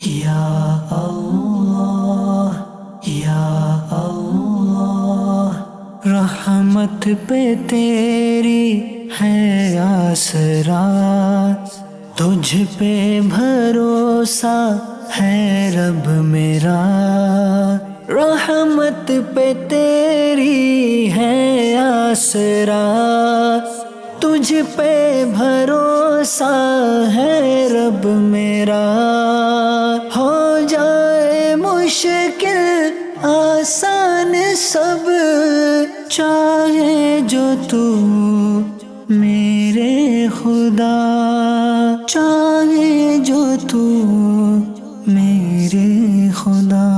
یا اللہ یا اللہ، رحمت پہ تیری ہے آسرا، تجھ پہ بھروسہ ہے رب میرا، رحمت پہ تیری ہے آسرا، تجھ پہ بھروسہ ہے رب میرا، ہو جائے مشکل آسان سب، چاہے جو تو میرے خدا، چاہے جو تو میرے خدا۔